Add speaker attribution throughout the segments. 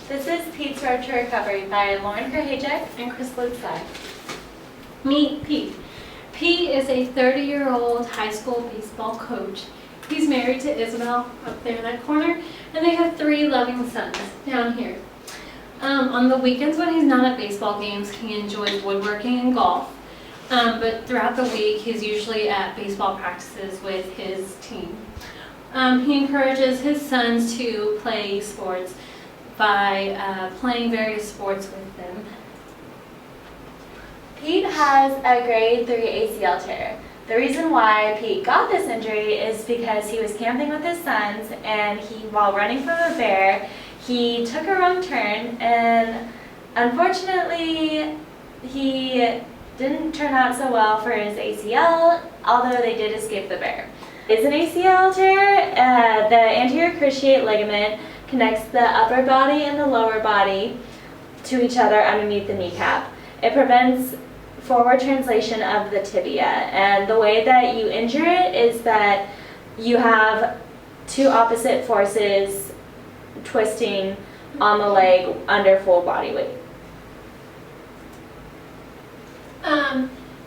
Speaker 1: This is Pete's Road to Recovery by Lauren Kurhajec and Krislyn.
Speaker 2: Meet Pete. Pete is a 30-year-old high school baseball coach. He's married to Isabel up there in that corner, and they have 3 loving sons down here. On the weekends when he's not at baseball games, he enjoys woodworking and golf. But throughout the week, he's usually at baseball practices with his team. He encourages his sons to play sports by playing various sports with them.
Speaker 1: Pete has a grade 3 ACL tear. The reason why Pete got this injury is because he was camping with his sons, and while running from a bear, he took a wrong turn, and unfortunately he didn't turn out so well for his ACL, although they did escape the bear. It's an ACL tear. The anterior cruciate ligament connects the upper body and the lower body to each other underneath the kneecap. It prevents forward translation of the tibia, and the way that you injure it is that you have 2 opposite forces twisting on the leg under full body weight.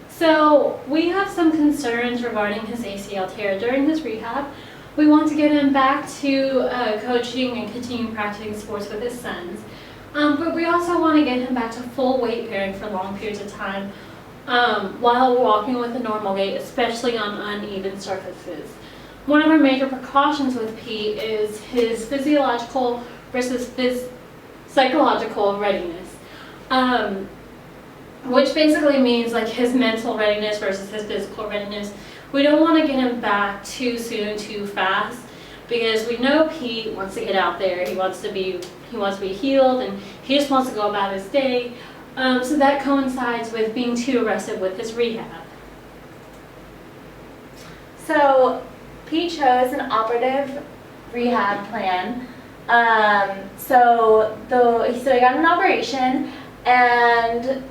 Speaker 2: So we have some concerns regarding his ACL tear. During his rehab, we want to get him back to coaching and continue practicing sports with his sons. But we also want to get him back to full weight bearing for long periods of time while walking with a normal gait, especially on uneven surfaces. One of our major precautions with Pete is his physiological versus psychological readiness, which basically means like his mental readiness versus his physical readiness. We don't want to get him back too soon, too fast, because we know Pete wants to get out there. He wants to be healed, and he just wants to go about his day. So that coincides with being too aggressive with his rehab.
Speaker 1: So Pete chose an operative rehab plan. So he got an operation, and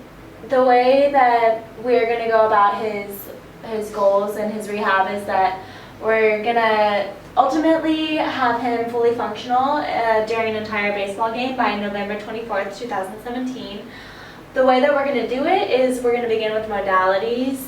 Speaker 1: the way that we're going to go about his goals and his rehab is that we're going to ultimately have him fully functional during an entire baseball game by November 24th, 2017. The way that we're going to do it is we're going to begin with modalities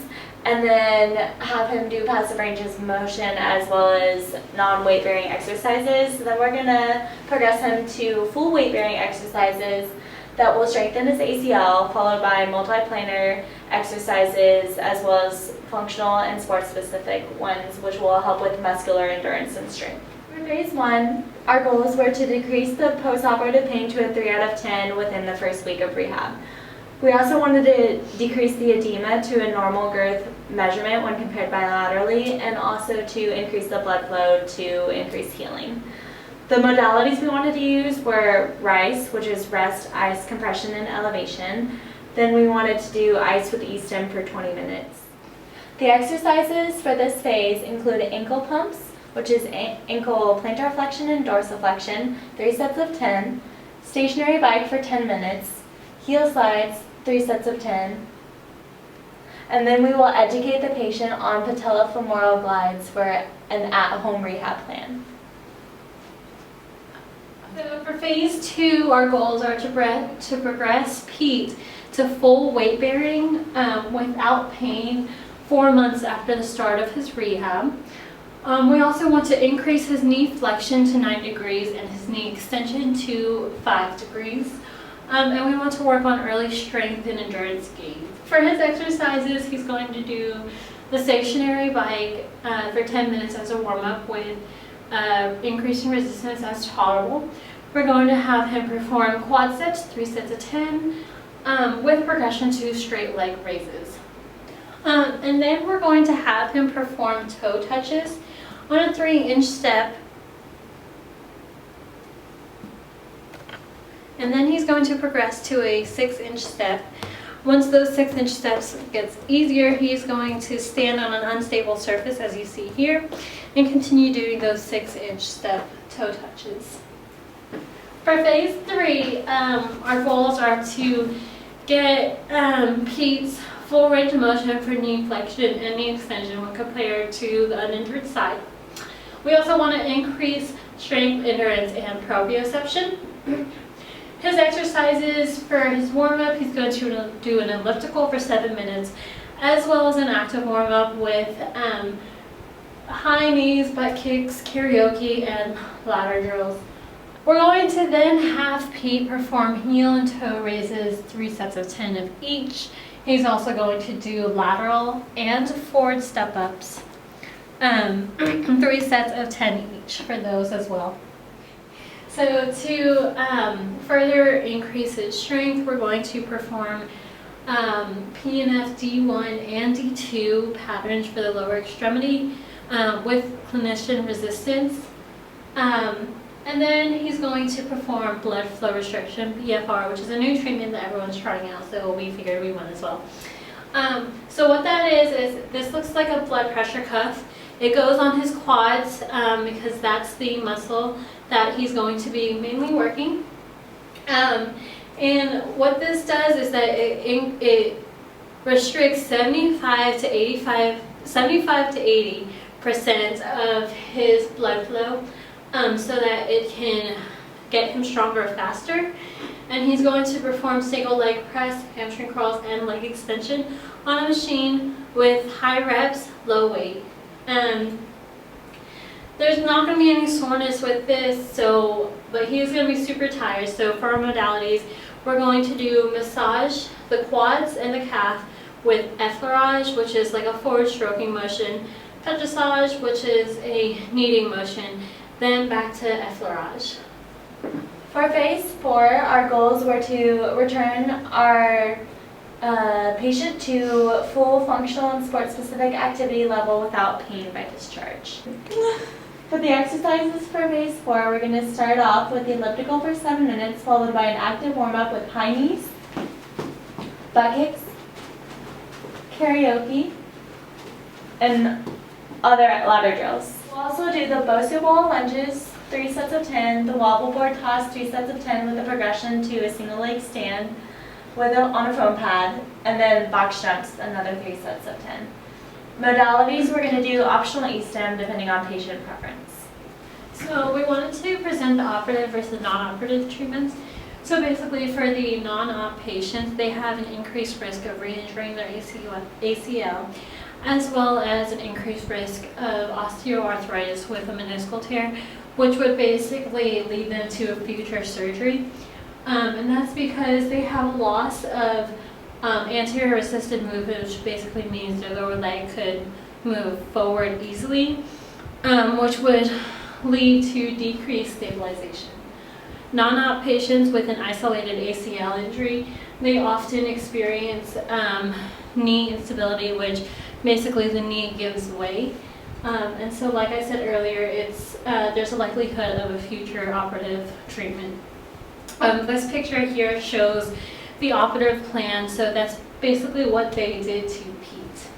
Speaker 1: and then have him do passive ranges of motion as well as non-weight bearing exercises. Then we're going to progress him to full weight bearing exercises that will strengthen his ACL, followed by multiplanar exercises as well as functional and sport-specific ones, which will help with muscular endurance and strength. For phase 1, our goals were to decrease the post-operative pain to a 3 out of 10 within the first week of rehab. We also wanted to decrease the edema to a normal girth measurement when compared bilaterally, and also to increase the blood flow to increase healing. The modalities we wanted to use were RICE, which is rest, ice, compression, and elevation. Then we wanted to do ice with E-stim for 20 minutes. The exercises for this phase include ankle pumps, which is ankle plantar flexion and dorsiflexion, 3 sets of 10, stationary bike for 10 minutes, heel slides, 3 sets of 10, and then we will educate the patient on patellofemoral glides for an at-home rehab plan.
Speaker 2: So for phase 2, our goals are to progress Pete to full weight bearing without pain 4 months after the start of his rehab. We also want to increase his knee flexion to 9 degrees and his knee extension to 5 degrees. And we want to work on early strength and endurance gains. For his exercises, he's going to do the stationary bike for 10 minutes as a warm-up with increasing resistance as tolerable. We're going to have him perform quadriceps, 3 sets of 10, with progression to straight leg raises. And then we're going to have him perform toe touches on a 3-inch step. And then he's going to progress to a 6-inch step. Once those 6-inch steps gets easier, he's going to stand on an unstable surface, as you see here, and continue doing those 6-inch step toe touches. For phase 3, our goals are to get Pete's full range of motion for knee flexion and knee extension when compared to the uninjured side. We also want to increase strength, endurance, and proprioception. His exercises for his warm-up, he's going to do an elliptical for 7 minutes, as well as an active warm-up with high knees, butt kicks, karaoke, and ladder drills. We're going to then have Pete perform heel and toe raises, 3 sets of 10 of each. He's also going to do lateral and forward step-ups, 3 sets of 10 each for those as well. So to further increase his strength, we're going to perform PNF D1 and D2 patterns for the lower extremity with clinician resistance. And then he's going to perform blood flow restriction, BFR, which is a new treatment that everyone's trying out, so we figured we want as well. So what that is this looks like a blood pressure cuff. It goes on his quads because that's the muscle that he's going to be mainly working. And what this does is that it restricts 75 to 80% of his blood flow so that it can get him stronger faster. And he's going to perform single leg press, hamstring crawls, and leg extension on a machine with high reps, low weight. There's not going to be any soreness with this, but he's going to be super tired. So for our modalities, we're going to do massage the quads and the calf with effleurage, which is like a forward stroking motion, pedissage, which is a kneading motion, then back to effleurage.
Speaker 1: For phase 4, our goals were to return our patient to full functional and sport-specific activity level without pain by discharge. For the exercises for phase 4, we're going to start off with the elliptical for 7 minutes, followed by an active warm-up with high knees, butt kicks, karaoke, and other ladder drills. We'll also do the Bosu ball lunges, 3 sets of 10, the wobble board toss, 3 sets of 10 with a progression to a single leg stand on a foam pad, and then box jumps, another 3 sets of 10. Modalities, we're going to do optional E-stem depending on patient preference.
Speaker 2: So we wanted to present the operative versus non-operative treatments. So basically for the non-op patients, they have an increased risk of re-injuring their ACL, as well as an increased risk of osteoarthritis with a meniscal tear, which would basically lead them to a future surgery. And that's because they have a loss of anterior assisted movement, which basically means their lower leg could move forward easily, which would lead to decreased stabilization. Non-op patients with an isolated ACL injury, they often experience knee instability, which basically the knee gives way. And so like I said earlier, there's a likelihood of a future operative treatment. This picture here shows the operative plan, so that's basically what they did to Pete.